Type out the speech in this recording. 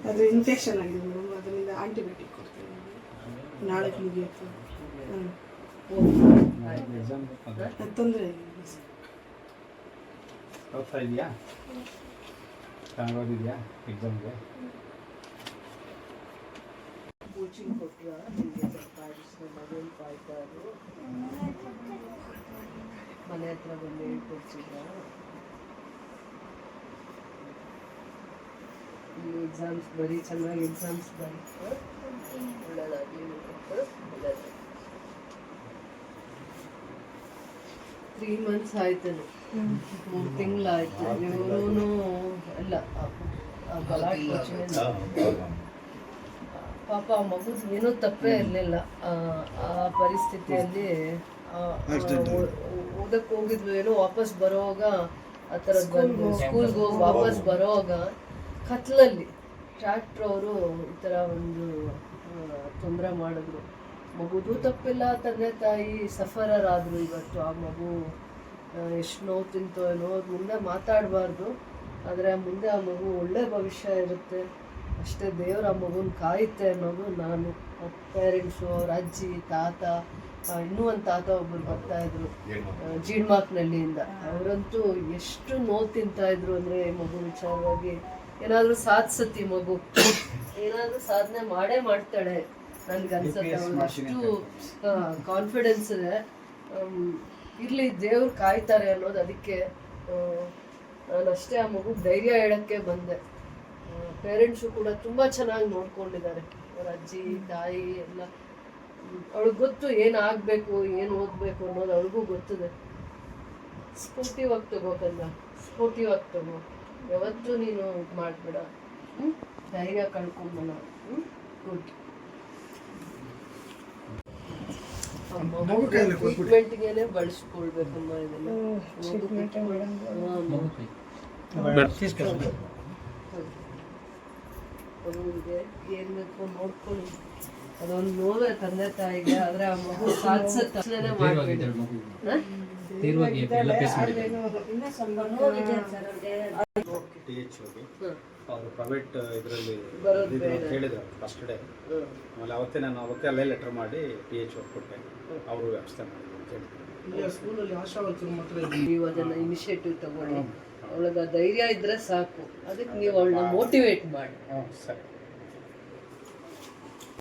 ಅದು ಇನ್ಫೆಕ್ಷನ್ ಆಗಿದೆ ಮೇಡಮ್, ಅದರಿಂದ ಆಂಟಿಬಯೋಟಿಕ್ ಕೊಡ್ತೀವಿ ನಾಳೆ ಮುಗಿಯುತ್ತೆ. ತೊಂದರೆ ಇದೆಯಾ ಓದಿದೆಯಾ ಎಕ್ಸಾಮ್ಗೆ? ಕೋಚಿಂಗ್ ಕೊಟ್ಟರೆ ನಿಮಗೆ ಸ್ವಲ್ಪ ಅಡಿಷನಲ್ ಅದೇನು ಕಾಯ್ತಾರು ಮನೆ ಹತ್ರ ಬಂದು ಹೇಳ್ಕೊಡ್ತಿದ್ರ? ಈ ಎಕ್ಸಾಮ್ಸ್ ಬರೀ ಚೆನ್ನಾಗಿ ಎಕ್ಸಾಮ್ಸ್ ಬಂತು, ಒಳ್ಳೆಯದಾಗಲಿ. 3 months ಆಯ್ತೇನು, 3 ತಿಂಗಳಾಯ್ತು. ಇವರೂ ಎಲ್ಲ ಗಲಾಟೆ ಪಾಪ ಆ ಮಗುದು ಏನೂ ತಪ್ಪೇ ಇರಲಿಲ್ಲ. ಆ ಪರಿಸ್ಥಿತಿಯಲ್ಲಿ ಓದಕ್ಕೆ ಹೋಗಿದ್ಲು, ಏನೋ ವಾಪಸ್ ಬರೋವಾಗ ಆ ಥರದ್ದು ಬಂದು ಸ್ಕೂಲ್ಗೆ ಹೋಗಿ ವಾಪಸ್ ಬರೋವಾಗ ಕತ್ಲಲ್ಲಿ ಟ್ರ್ಯಾಕ್ಟ್ರ್ ಅವರು ಈ ಥರ ಒಂದು ತೊಂದರೆ ಮಾಡಿದ್ರು. ಮಗುದು ತಪ್ಪಿಲ್ಲ, ತಂದೆ ತಾಯಿ ಸಫರರ್ ಆದರು. ಇವತ್ತು ಆ ಮಗು ಎಷ್ಟು ನೋವು ತಿಂತೋ ಏನೋ, ಮುಂದೆ ಮಾತಾಡಬಾರ್ದು, ಆದರೆ ಮುಂದೆ ಆ ಮಗು ಒಳ್ಳೆ ಭವಿಷ್ಯ ಇರುತ್ತೆ ಅಷ್ಟೇ. ದೇವ್ರ ಆ ಮಗುನ ಕಾಯುತ್ತೆ ಅನ್ನೋದು ನಾನು. ಪೇರೆಂಟ್ಸು, ಅವ್ರ ಅಜ್ಜಿ, ತಾತ, ಇನ್ನೂ ಒಂದು ತಾತ ಒಬ್ಬರು ಬರ್ತಾಯಿದ್ರು ಜೀಡ್ಮಾಕ್ನಳ್ಳಿಯಿಂದ. ಅವರಂತೂ ಎಷ್ಟು ನೋವು ತಿಂತಾಯಿದ್ರು ಅಂದರೆ ಮಗು ವಿಚಾರವಾಗಿ. ಏನಾದರೂ ಸಾಧಿಸತ್ತಿ ಮಗು, ಏನಾದರೂ ಸಾಧನೆ ಮಾಡೇ ಮಾಡ್ತಾಳೆ ನನಗನ್ಸುತ್ತೆ. ಅವಳು ಅಷ್ಟು ಕಾನ್ಫಿಡೆನ್ಸ್ ಇದೆ. ಇರಲಿ, ದೇವ್ರು ಕಾಯ್ತಾರೆ ಅನ್ನೋದು. ಅದಕ್ಕೆ ನಾನು ಅಷ್ಟೇ ಆ ಮಗು ಧೈರ್ಯ ಹೇಳೋಕ್ಕೆ ಬಂದೆ. ಪೇರೆಂಟ್ಸು ಕೂಡ ತುಂಬ ಚೆನ್ನಾಗಿ ನೋಡ್ಕೊಂಡಿದ್ದಾರೆ, ಅವ್ರ ಅಜ್ಜಿ ತಾಯಿ ಎಲ್ಲ. ಅವಳಿಗೆ ಗೊತ್ತು ಏನಾಗಬೇಕು, ಏನು ಓದಬೇಕು ಅನ್ನೋದು ಅವಳಿಗೂ ಗೊತ್ತಿದೆ. ಸ್ಪೋರ್ಟಿವ್ ಆಗಿ ತಗೋಕಂದ, ಸ್ಪೋರ್ಟಿವ್ ಆಗಿ ತಗೋ. ಯಾವತ್ತೂ ನೀನು ಇದು ಮಾಡಬೇಡ, ಧೈರ್ಯ ಕಳ್ಕೊಂಬಲ್ಲ. ಗುಡ್. ಟ್ರೀಟ್ಮೆಂಟ್ಗೆ ಬಳಸ್ಕೊಳ್ಬೇಕಮ್ಮ ಇದೆಲ್ಲ. ಮಗುವಿಗೆ ಏನು ಬೇಕು ನೋಡ್ಕೊಳ್ಳಿ. ಅದೊಂದು ನೋವೇ ತಂದೆ ತಾಯಿಗೆ, ಆದರೆ ಆ ಮಗು ಸಾಧಿಸೋ ತಕ್ಷಣ ಮಾಡಬೇಡಿ. ಅವರು ಪ್ರೈವೇಟ್ ಇದರಲ್ಲಿ ಹೇಳಿದ್ರು ಫಸ್ಟ್ ಡೇ. ಆಮೇಲೆ ಅವತ್ತೇ ನಾನು ಅಲ್ಲೇ ಲೆಟರ್ ಮಾಡಿ THO ಕೊಟ್ಟೆ, ಅವರು ವ್ಯವಸ್ಥೆ ಮಾಡಿದ್ರು ಅಂತ ಹೇಳಿದ್ರು. ನೀವು ಅದನ್ನು ಇನಿಷಿಯೇಟಿವ್ ತಗೊಳ್ಳಿ. ಅವಳಿಗೆ ಧೈರ್ಯ ಇದ್ರೆ ಸಾಕು. ಅದಕ್ಕೆ ನೀವು ಅವಳನ್ನ ಮೋಟಿವೇಟ್ ಮಾಡಿ. ಸರಿ.